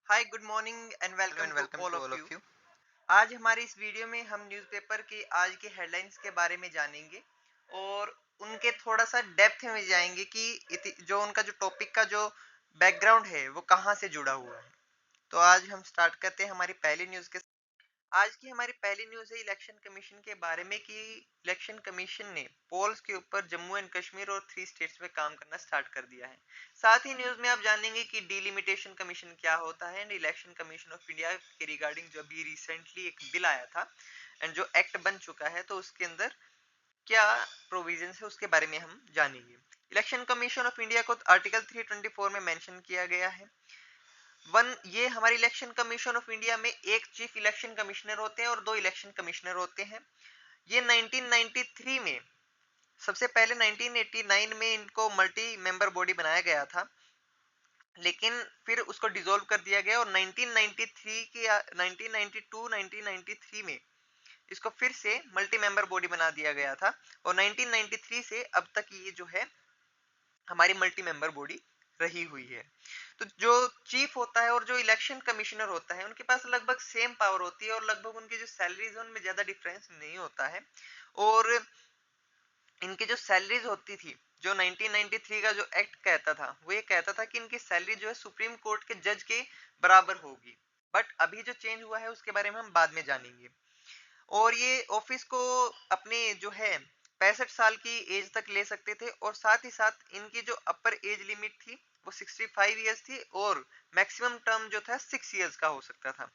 Hi good morning and Hello welcome and to welcome all to of all of you. you. आज हमारी इस video में हम newspaper की आज की हेडलाइंस के बारे में जानेंगे और उनके थोड़ा सा डेप्थ में जाएंगे कि जो उनका जो टॉपिक का जो बैकग्राउंड है वो कहाँ से जुड़ा हुआ है। तो आज हम स्टार्ट करते हैं हमारी पहली न्यूज़ के। आज की हमारी पहली न्यूज़ है इलेक्शन कमीशन के बारे में कि इलेक्शन कमीशन ने पोल्स के ऊपर जम्मू एंड कश्मीर और 3 स्टेट्स में काम करना स्टार्ट कर दिया है। साथ ही न्यूज़ में आप जानेंगे कि डिलिमिटेशन कमीशन क्या होता है and election commission of India के रिगार्डिंग जो अभी रिसेंटली एक बिल आया था एंड जो एक्ट बन चुका है तो उसके अंदर क्या प्रोविजन है उसके बारे में हम जानेंगे। इलेक्शन कमीशन ऑफ इंडिया को आर्टिकल 324 में मेंशन किया गया है। ये हमारे इलेक्शन कमीशन ऑफ इंडिया में एक चीफ इलेक्शन कमिश्नर होते हैं और 2 इलेक्शन कमिश्नर होते हैं। ये 1993 में सबसे पहले 1989 में इनको मल्टी मेंबर बॉडी बनाया गया था, लेकिन फिर उसको डिसॉल्व कर दिया गया और 1993 के 1992-1993 में इसको फिर से मल्टी मेंबर बॉडी बना दिया गया था और 1993 से अब तक ये जो है हमारी मल्टी मेंबर बॉडी रही हुई है। तो जो चीफ होता है और जो इलेक्शन कमिश्नर होता है उनके पास लगभग सेम पावर होती है और लगभग उनकी जो सैलरीज है उनमें ज्यादा डिफरेंस नहीं होता है। और इनकी जो सैलरीज होती थी, जो 1993 का जो एक्ट कहता था वो ये कहता था कि इनकी सैलरी जो है सुप्रीम कोर्ट के जज के बराबर होगी। बट अभी जो चेंज हुआ है उसके बारे में हम बाद में जानेंगे। और ये ऑफिस को अपने जो है 65 साल की एज तक ले सकते थे और साथ ही साथ इनकी जो अपर एज लिमिट थी वो 65 ईयर्स थी और मैक्सिमम टर्म जो था 6 ईयर्स का हो सकता था।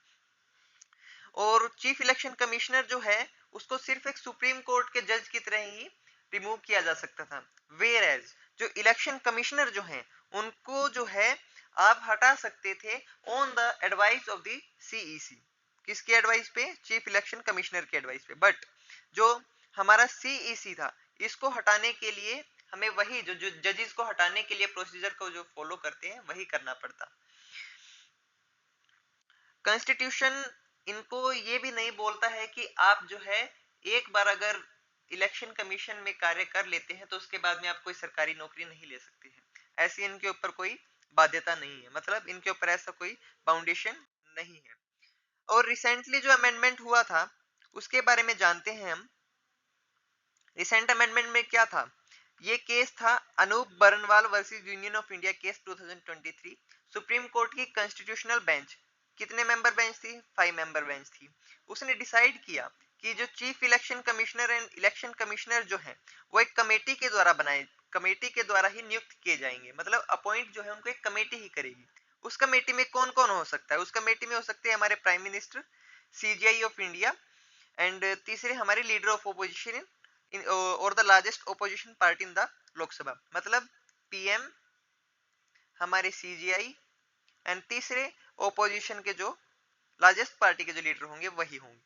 और चीफ इलेक्शन कमिश्नर जो है उसको सिर्फ एक सुप्रीम कोर्ट के जज की तरह ही रिमूव किया जा सकता था। वेयर एज जो इलेक्शन कमिश्नर जो हैं उनको जो है आप हटा सकते थे on the advice of the CEC. किसकी एडवाइस पे? चीफ इलेक्शन कमिश्नर की एडवाइस पे। बट जो हमारा सीईसी था इसको हटाने के लिए हमें वही जो जजेस को हटाने के लिए प्रोसीजर को जो फॉलो करते हैं वही करना पड़ता। कॉन्स्टिट्यूशन इनको ये भी नहीं बोलता है कि आप जो है एक बार अगर इलेक्शन कमीशन में कार्य कर लेते हैं तो उसके बाद में आप कोई सरकारी नौकरी नहीं ले सकते हैं। ऐसी इनके ऊपर कोई बाध्यता नहीं है, मतलब इनके ऊपर ऐसा कोई बाउंडेशन नहीं है। और रिसेंटली जो अमेंडमेंट हुआ था उसके बारे में जानते हैं हम। रिसेंट अमेंडमेंट में क्या था? ये केस था Anoop Barnwal versus union of India case 2023। Supreme court की कॉन्स्टिट्यूशनल बेंच, कितने मेंबर बेंच थी? 5 मेंबर बेंच थी। उसने डिसाइड किया कि जो chief election commissioner and election commissioner जो है वो एक कमेटी के द्वारा बनाए, कमेटी के द्वारा ही नियुक्त किए जाएंगे। मतलब अपॉइंट जो है उनको एक कमेटी ही करेगी। उस कमेटी में कौन कौन हो सकता है? उस कमेटी में हो सकते हैं हमारे prime minister, CGI of India and तीसरे हमारे लीडर ऑफ ओपोजिशन इन और the largest opposition party in the Lok Sabha. मतलब पीएम, हमारे सीजीआई एंड तीसरे ओपोजिशन के जो लार्जेस्ट पार्टी के जो लीडर होंगे वही होंगे।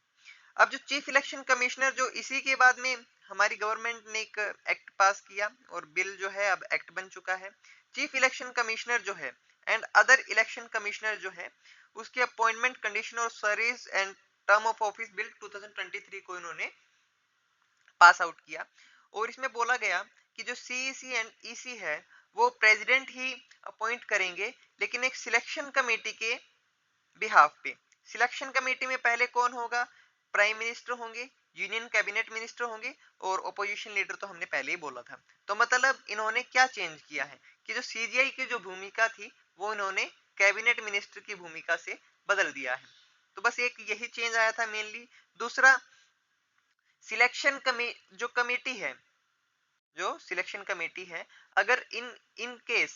अब जो चीफ इलेक्शन कमिश्नर जो इसी के बाद में हमारी गवर्नमेंट ने एक एक्ट पास किया और बिल जो है अब एक्ट बन चुका है। चीफ इलेक्शन कमिश्नर जो है एंड अदर इलेक्शन कमिश्नर जो है उसकी अपॉइंटमेंट कंडीशन और service and term of office bill 2023 को इन्होंने पास आउट किया। और इसमें बोला गया कि जो सीईसी एंड ईसी है वो प्रेसिडेंट ही अपॉइंट करेंगे, लेकिन एक सिलेक्शन कमेटी के बिहाफ पे। सिलेक्शन कमेटी में पहले कौन होगा? प्राइम मिनिस्टर होंगे, यूनियन कैबिनेट मिनिस्टर होंगे और ओपोजिशन लीडर तो हमने पहले ही बोला था। तो मतलब इन्होंने क्या चेंज किया है कि जो सीजीआई की जो भूमिका थी वो इन्होंने कैबिनेट मिनिस्टर की भूमिका से बदल दिया है। तो बस एक यही चेंज आया था मेनली। दूसरा, सिलेक्शन जो कमेटी है, जो सिलेक्शन कमेटी है, अगर in case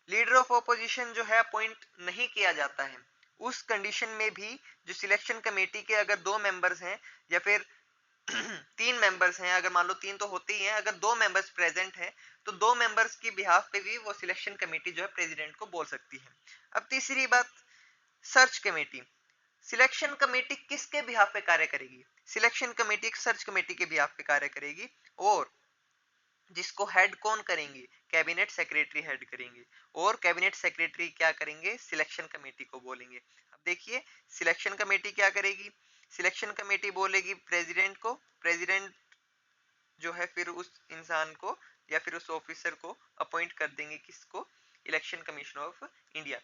leader of opposition जो है अपॉइंट नहीं किया जाता है उस कंडीशन में भी जो सिलेक्शन कमेटी के अगर 2 मेंबर्स हैं या फिर 3 मेंबर्स हैं, अगर मान लो 3 तो होते ही हैं, अगर 2 मेंबर्स प्रेजेंट हैं तो 2 मेंबर्स की बिहाफ पे भी वो सिलेक्शन कमेटी जो है प्रेसिडेंट को बोल सकती है। अब तीसरी बात, सर्च कमेटी। सिलेक्शन कमेटी किसके बिहाफ पे कार्य करेगी? सिलेक्शन कमेटी एक सर्च कमेटी के बिहाफ पे कार्य करेगी और जिसको हेड कौन करेंगे? कैबिनेट सेक्रेटरी हेड करेंगे। और कैबिनेट सेक्रेटरी क्या करेंगे? सिलेक्शन कमेटी को बोलेंगे। अब देखिए सिलेक्शन कमेटी क्या करेगी? सिलेक्शन कमेटी बोलेगी प्रेसिडेंट को, प्रेसिडेंट जो है फिर उस इंसान को या फिर उस ऑफिसर को अपॉइंट कर देंगे, किसको? Election commission of India.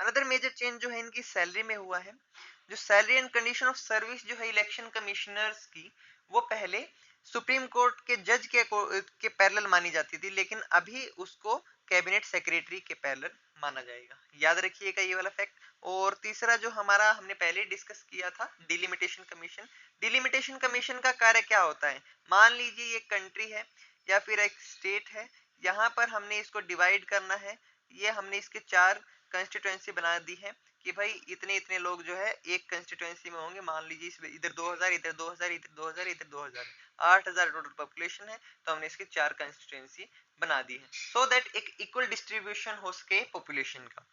Another major change जो है इनकी सैलरी में हुआ है। जो salary and condition of service जो है इलेक्शन कमिश्नर्स की, वो पहले सुप्रीम कोर्ट के जज के पैरेलल मानी जाती थी, लेकिन अभी उसको कैबिनेट सेक्रेटरी के पैरेलल माना जाएगा। याद रखिएगा ये वाला फैक्ट। और तीसरा जो हमारा हमने पहले डिस्कस किया था, डिलिमिटेशन कमीशन। डिलिमिटेशन कमीशन का कार्य क्या होता है? मान लीजिए एक कंट्री है या फिर एक स्टेट है, यहाँ पर हमने इसको डिवाइड करना है। ये हमने इसके 4 कंस्टिट्यूएंसी बना दी है कि भाई इतने इतने लोग जो है एक कंस्टिट्यूएंसी में होंगे। मान लीजिए इसमें इधर 2000, इधर 2000, इधर 2000, इधर 2000, 8000 टोटल पॉपुलेशन है। तो हमने इसकी 4 कंस्टिट्यूएंसी बना दी है, सो दैट एक इक्वल डिस्ट्रीब्यूशन हो सके पॉपुलेशन का।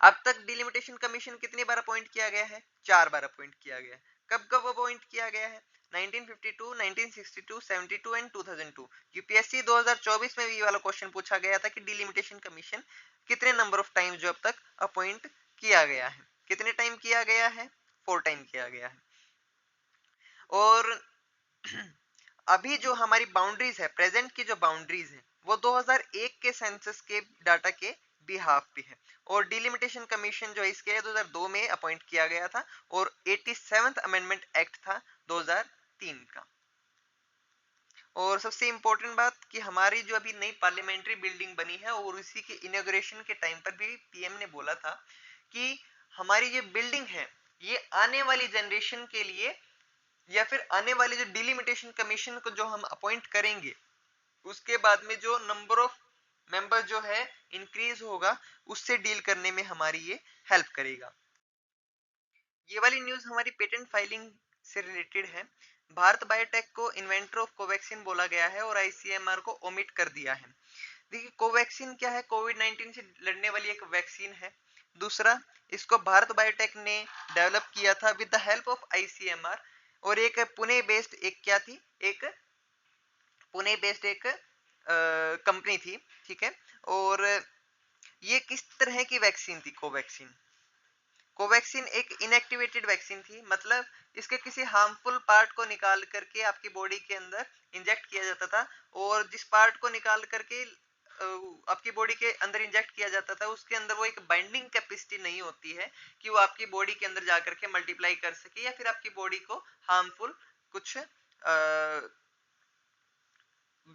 अब तक डिलिमिटेशन कमीशन कितनी बार अपॉइंट किया गया है? 4 बार अपॉइंट किया गया है। कब कब अपॉइंट किया गया है? 1952, 1962, 72 एंड 2002। यूपीएससी 2024 में भी ये वाला क्वेश्चन पूछा गया था कि डिलिमिटेशन कमीशन कितने नंबर ऑफ टाइम जो अब तक अपॉइंट किया गया है। कितने टाइम किया गया है? 4 टाइम किया गया है। और अभी जो हमारी बाउंड्रीज है, प्रेजेंट की जो बाउंड्रीज है, वो 2001 के सेंसस के डाटा के बिहाफ पे है। और डिलिमिटेशन कमीशन जो है इसके 2002 में अपॉइंट किया गया था, और 87th अमेंडमेंट एक्ट था 2003 का। और सबसे इंपॉर्टेंट बात कि हमारी जो अभी नई पार्लियामेंट्री बिल्डिंग बनी है, और इसी के इनॉग्रेशन के टाइम पर भी पीएम ने बोला था कि हमारी ये बिल्डिंग है, ये आने वाली जनरेशन के लिए, या फिर आने वाले जो डिलिमिटेशन कमीशन को जो हम अपॉइंट करेंगे, उसके बाद में जो नंबर ऑफ मेंबर जो है इंक्रीज होगा, उससे डील करने में हमारी ये हेल्प करेगा। ये वाली न्यूज हमारी पेटेंट फाइलिंग से रिलेटेड है। भारत बायोटेक को इन्वेंटर ऑफ कोवैक्सीन बोला गया है और आईसीएमआर को ओमिट कर दिया है। देखिए कोवैक्सीन क्या है? कोविड 19 से लड़ने वाली एक वैक्सीन है। दूसरा, इसको भारत बायोटेक ने डेवलप किया था with the help of ICMR. और एक पुणे बेस्ड एक क्या थी, एक पुणे बेस्ड एक कंपनी थी, ठीक है। और ये किस तरह की वैक्सीन थी? कोवैक्सीन, कोवैक्सीन एक इनएक्टिवेटेड वैक्सीन थी। मतलब इसके किसी हार्मफुल पार्ट को निकाल करके आपकी बॉडी के अंदर इंजेक्ट किया जाता था, और जिस पार्ट को निकाल करके आपकी बॉडी के अंदर इंजेक्ट किया जाता था, उसके अंदर वो एक बाइंडिंग कैपेसिटी नहीं होती है कि वो आपकी बॉडी के अंदर जाकर के मल्टीप्लाई कर सके या फिर आपकी बॉडी को हार्मफुल कुछ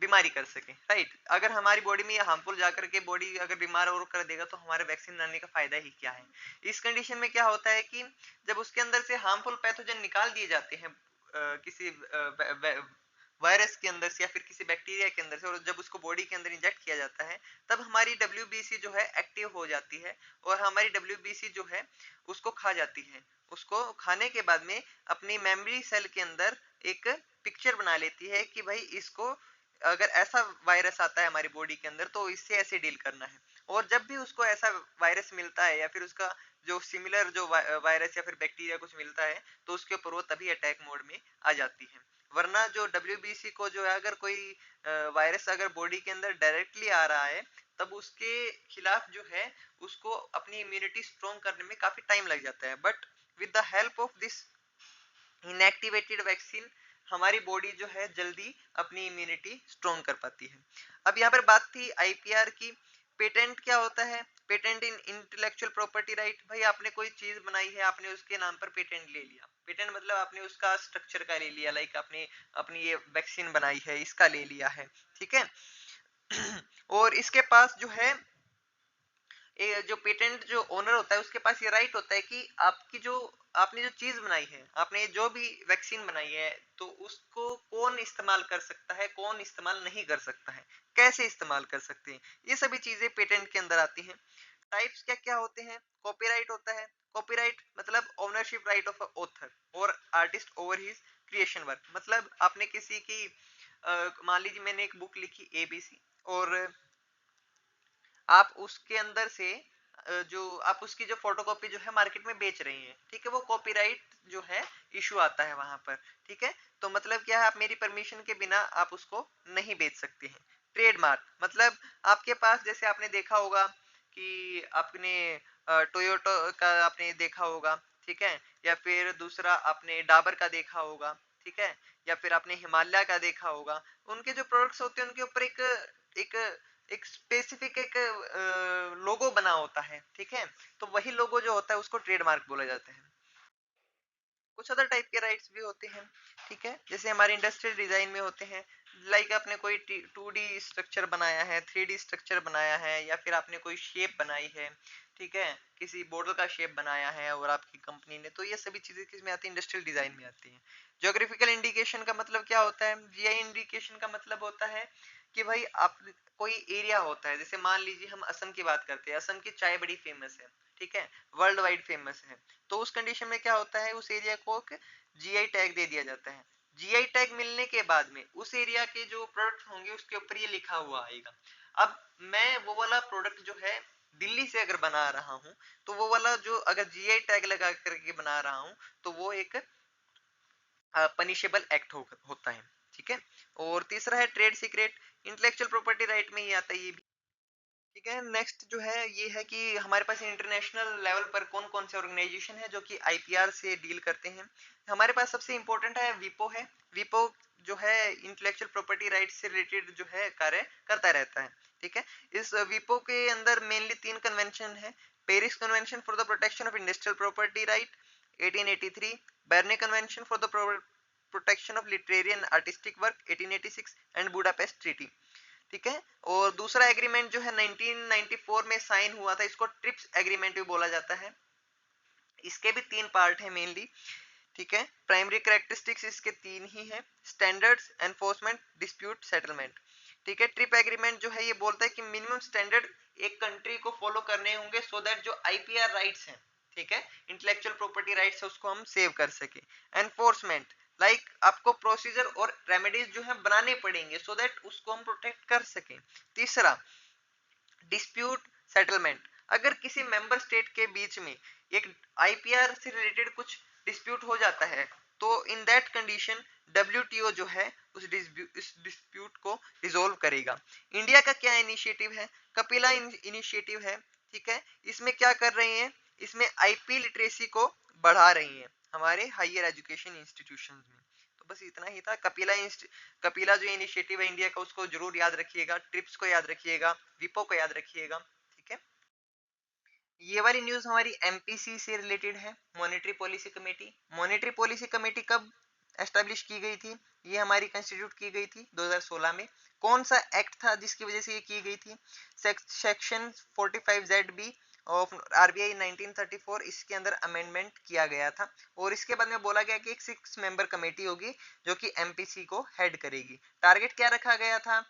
बीमारी कर सके, राइट। अगर हमारी बॉडी में ये हार्मफुल जाकर के बॉडी अगर बीमार और कर देगा, तो हमारे वैक्सीन लाने का फायदा ही क्या है? इस कंडीशन में क्या होता है कि जब उसके अंदर से हार्मफुल पैथोजन निकाल दिए जाते हैं किसी वायरस के अंदर से या फिर किसी बैक्टीरिया के अंदर से, और जब उसको बॉडी के अंदर इंजेक्ट किया जाता है, तब हमारी डब्ल्यूबीसी जो है एक्टिव हो जाती है, और हमारी डब्ल्यूबीसी जो है उसको खा जाती है। उसको खाने के बाद में अपनी मेमोरी सेल के अंदर एक पिक्चर बना लेती है कि भाई इसको अगर ऐसा वायरस आता है हमारी बॉडी के अंदर, तो इससे ऐसे डील करना है। और जब भी उसको ऐसा वायरस मिलता है या फिर उसका जो सिमिलर जो वायरस या फिर बैक्टीरिया कुछ मिलता है, तो उसके ऊपर वो तभी अटैक मोड में आ जाती है। वरना जो डब्ल्यूबीसी को जो है, अगर कोई वायरस अगर बॉडी के अंदर डायरेक्टली आ रहा है, तब उसके खिलाफ जो है उसको अपनी इम्यूनिटी स्ट्रॉन्ग करने में काफी टाइम लग जाता है। But with the help of this inactivated vaccine, हमारी बॉडी जो है जल्दी अपनी इम्यूनिटी स्ट्रॉन्ग कर पाती है। अब यहाँ पर बात थी आईपीआर की। पेटेंट क्या होता है? पेटेंट इन इंटेलेक्चुअल प्रॉपर्टी राइट। भाई आपने कोई चीज बनाई है, आपने उसके नाम पर पेटेंट ले लिया। पेटेंट मतलब आपने उसका स्ट्रक्चर का ले लिया, लाइक आपने अपनी ये वैक्सीन बनाई है इसका ले लिया है, ठीक है। और इसके पास जो है जो पेटेंट जो ओनर होता है, उसके पास ये राइट होता है कि आपकी जो आपने जो चीज बनाई है, आपने जो भी वैक्सीन बनाई है, तो उसको कौन इस्तेमाल कर सकता है, कौन इस्तेमाल नहीं कर सकता है, कैसे इस्तेमाल कर सकते हैं, ये सभी चीजें पेटेंट के अंदर आती हैं। टाइप्स क्या क्या होते हैं? कॉपीराइट होता है। कॉपीराइट मतलब ओनरशिप राइट ऑफ ऑथर और artist over his creation work. मतलब आपने किसी की मान लीजिए मैंने एक बुक लिखी एबीसी, और आप उसके अंदर से जो आप उसकी जो फोटोकॉपी जो है मार्केट में बेच रही हैं, ठीक है, वो कॉपीराइट जो है इशू आता है वहां पर, ठीक है। तो मतलब क्या है, आप मेरी परमिशन के बिना आप उसको नहीं बेच सकते हैं। ट्रेडमार्क मतलब आपके पास, जैसे आपने देखा होगा कि आपने टोयोटो का आपने देखा होगा, ठीक है, या फिर दूसरा आपने डाबर का देखा होगा, ठीक है, या फिर आपने हिमालय का देखा होगा। उनके जो प्रोडक्ट्स होते हैं उनके ऊपर एक एक एक स्पेसिफिक एक लोगो बना होता है, ठीक है, तो वही लोगो जो होता है उसको ट्रेडमार्क बोला जाता है। कुछ अदर टाइप के राइट्स भी होते हैं, ठीक है, जैसे हमारे इंडस्ट्रियल डिजाइन में होते हैं, लाइक आपने कोई 2D स्ट्रक्चर बनाया है, 3D स्ट्रक्चर बनाया है, या फिर आपने कोई शेप बनाई है, ठीक है, किसी बॉर्डर का शेप बनाया है और आपकी कंपनी ने, तो ये सभी चीजें किसमें आती है, इंडस्ट्रियल डिजाइन में आती है। ज्योग्राफिकल इंडिकेशन का मतलब क्या होता है, जीआई इंडिकेशन का मतलब होता है कि भाई आप कोई एरिया होता है, जैसे मान लीजिए हम असम की बात करते हैं, असम की चाय बड़ी फेमस है, ठीक है, वर्ल्ड वाइड फेमस है, तो उस कंडीशन में क्या होता है, उस एरिया को जीआई टैग दे दिया जाता है। जीआई टैग मिलने के बाद में उस एरिया के जो प्रोडक्ट होंगे उसके ऊपर ये लिखा हुआ आएगा। अब मैं वो वाला प्रोडक्ट जो है दिल्ली से अगर बना रहा हूं, तो वो वाला जो अगर जीआई टैग लगा करके बना रहा हूं, तो वो एक पनिशेबल एक्ट होता है, ठीक है। और तीसरा है trade secret, intellectual property right में ही आता है ये भी, ठीक है। नेक्स्ट जो है ये है कि हमारे पास इंटरनेशनल लेवल पर कौन कौन से ऑर्गेनाइजेशन है जो कि आईपीआर से डील करते हैं। हमारे पास सबसे इंपॉर्टेंट है विपो है। विपो जो है इंटेलेक्चुअल प्रॉपर्टी राइट्स से रिलेटेड जो है कार्य करता रहता है, ठीक है। इस विपो के अंदर मेनली 3 कन्वेंशन है। Paris convention for the protection of industrial property right 1883, Berne convention for the protection of literary and artistic work 1886 and Budapest treaty, ठीक है। और दूसरा एग्रीमेंट जो है 1994 में साइन हुआ था, इसको ट्रिप्स एग्रीमेंट भी बोला जाता है। इसके भी 3 पार्ट है मेनली, ठीक है। प्राइमरी कैरेक्टरिस्टिक्स इसके 3 ही है, स्टैंडर्ड्स, एनफोर्समेंट, डिस्प्यूट सेटलमेंट, ठीक है। ट्रिप एग्रीमेंट जो है ये बोलता है कि मिनिमम स्टैंडर्ड एक कंट्री को फॉलो करने होंगे सो दैट जो आईपीआर राइट्स हैं, ठीक है, इंटेलेक्चुअल प्रॉपर्टी राइट्स है, उसको हम सेव कर सके। एनफोर्समेंट लाइक आपको प्रोसीजर और रेमेडीज जो है बनाने पड़ेंगे सो दैट उसको हम प्रोटेक्ट कर सकें। तीसरा डिस्प्यूट सेटलमेंट, अगर किसी मेंबर स्टेट के बीच में एक आईपीआर से रिलेटेड कुछ डिस्प्यूट हो जाता है, तो इन दैट कंडीशन डब्ल्यूटीओ जो है उस डिस्प्यूट को रिजोल्व करेगा। इंडिया का क्या इनिशिएटिव है, कपिला इनिशिएटिव है, ठीक है। इसमें क्या कर रहे हैं, इसमें आईपी लिटरेसी को बढ़ा रही हैं हमारे हायर एजुकेशन इंस्टीट्यूशंस में। तो बस इतना ही था। कपिला जो इनिशिएटिव है इंडिया का, उसको जरूर याद रखिएगा, ट्रिप्स को याद रखिएगा, विपो को याद रखिएगा, ठीक है। ये वाली न्यूज हमारी एमपीसी से रिलेटेड है, monetary policy committee. Monetary policy committee कब एस्टेब्लिश की गई थी, ये हमारी कंस्टिट्यूट की गई थी 2016 में। कौन सा एक्ट था जिसकी वजह से ये की गई थी, सेक्शन 45ZB ऑफ आरबीआई 1934, इसके अंदर अमेंडमेंट किया गया था। और इसके बाद में बोला गया कि एक 6 मेंबर कमेटी होगी जो कि एमपीसी को हेड करेगी। टारगेट क्या रखा गया था,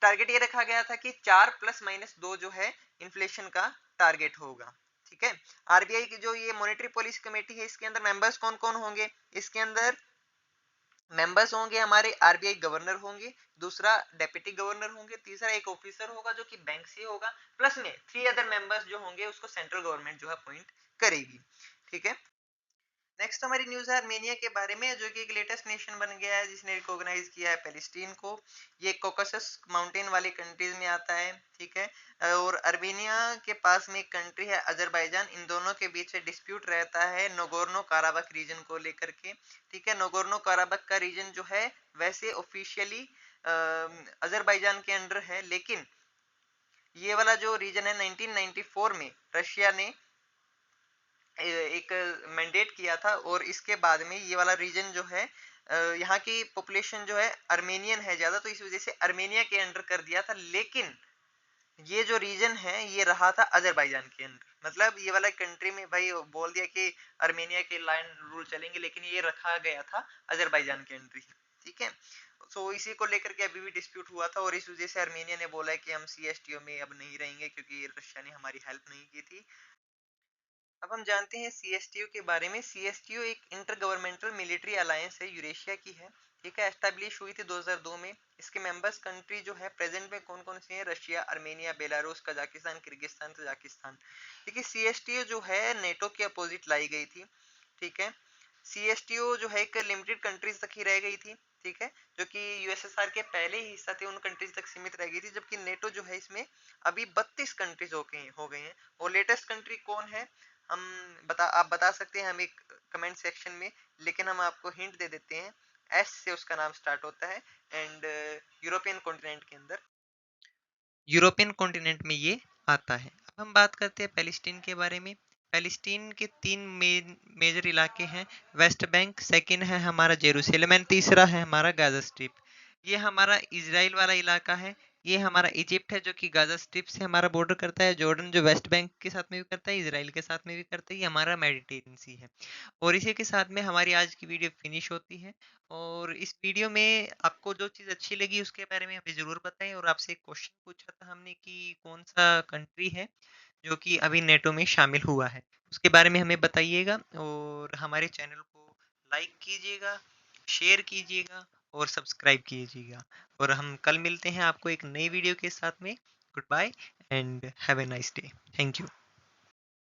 टारगेट ये रखा गया था कि 4 ± 2 जो है इन्फ्लेशन का टारगेट होगा, ठीक है। आरबीआई की जो ये मॉनेटरी पॉलिसी कमेटी है, इसके अंदर मेंबर्स कौन कौन होंगे, इसके अंदर मेंबर्स होंगे हमारे आरबीआई गवर्नर होंगे, दूसरा डेप्यूटी गवर्नर होंगे, तीसरा एक ऑफिसर होगा जो कि बैंक से होगा, प्लस में 3 अदर मेंबर्स जो होंगे उसको सेंट्रल गवर्नमेंट जो है अपॉइंट करेगी, ठीक है। नेक्स्ट हमारी न्यूज है अर्मेनिया के बारे में, जो कि एक लेटेस्ट नेशन बन गया है जिसने रिकॉग्नाइज किया है पैलेस्टीन को। ये कोकसस माउंटेन वाले कंट्रीज में आता है, ठीक है। और अर्मेनिया के पास में एक कंट्री है अजरबैजान, इन दोनों के बीच डिस्प्यूट रहता है नोगोर्नो काराबक रीजन को लेकर के, ठीक है। नोगोर्नो काराबक का रीजन जो है वैसे ऑफिशियली अजरबैजान के अंडर है, लेकिन ये वाला जो रीजन है 1994 में रशिया ने एक मैंडेट किया था, और इसके बाद में ये वाला रीजन जो है यहाँ की पॉपुलेशन जो है अर्मेनियन है ज्यादा, तो इस वजह से अर्मेनिया के अंडर कर दिया था। लेकिन ये जो रीजन है ये रहा था अजरबैजान के अंडर, मतलब ये वाला कंट्री में भाई बोल दिया कि अर्मेनिया के लाइन रूल चलेंगे, लेकिन ये रखा गया था अजरबैजान के अंडर ही, ठीक है। सो इसी को लेकर के अभी भी डिस्प्यूट हुआ था, और इस वजह से अर्मेनिया ने बोला है कि हम सीएसटीओ में अब नहीं रहेंगे क्योंकि रशिया ने हमारी हेल्प नहीं की थी। अब हम जानते हैं सीएसटीओ के बारे में। सीएसटीओ एक इंटर गवर्नमेंटल मिलिट्री अलायंस है, यूरेशिया की है, ठीक है। एस्टेब्लिश हुई थी 2002 में। इसके मेंबर्स कंट्री जो है प्रेजेंट में कौन कौन से हैं, Russia, Armenia, Belarus, Kazakhstan, Kyrgyzstan, Tajikistan, ठीक है। सीएसटीओ जो है नेटो के अपोजिट लाई गई थी, ठीक है। सीएसटीओ जो है एक लिमिटेड कंट्रीज तक ही रह गई थी, ठीक है, जो कि यूएसएसआर के पहले ही हिस्सा थे उन कंट्रीज तक सीमित रह गई थी, जबकि नेटो जो है इसमें अभी 32 कंट्रीज हो गए हैं। और लेटेस्ट कंट्री कौन है, हम आप बता सकते हैं हमें कमेंट सेक्शन में, लेकिन हम आपको हिंट दे देते हैं, एस से उसका नाम स्टार्ट होता है, एंड यूरोपियन कॉन्टिनेंट के अंदर। यूरोपियन कॉन्टिनेंट में ये आता है। अब हम बात करते हैं पैलेस्टीन के बारे में। पैलेस्टीन के 3 मेजर इलाके हैं। वेस्ट बैंक, सेकंड है हमारा जेरूसलम एंड तीसरा है हमारा गाजा स्ट्रिप। ये हमारा इजराइल वाला इलाका है। ये हमारा इजिप्ट है जो कि गाजा स्ट्रिप से हमारा बॉर्डर करता है। जॉर्डन जो वेस्ट बैंक के साथ में भी करता है, इजराइल के साथ में भी करता है। ये हमारा मेडिटेरियन सी है। और इसी के साथ में हमारी आज की वीडियो फिनिश होती है। और इस वीडियो में आपको जो चीज़ अच्छी लगी उसके बारे में हमें ज़रूर बताएं। और आपसे एक क्वेश्चन पूछा था हमने कि कौन सा कंट्री है जो कि अभी नेटो में शामिल हुआ है, उसके बारे में हमें बताइएगा। और हमारे चैनल को लाइक कीजिएगा, शेयर कीजिएगा और सब्सक्राइब कीजिएगा। और हम कल मिलते हैं आपको एक नई वीडियो के साथ में। Good bye and have a nice day. Thank you.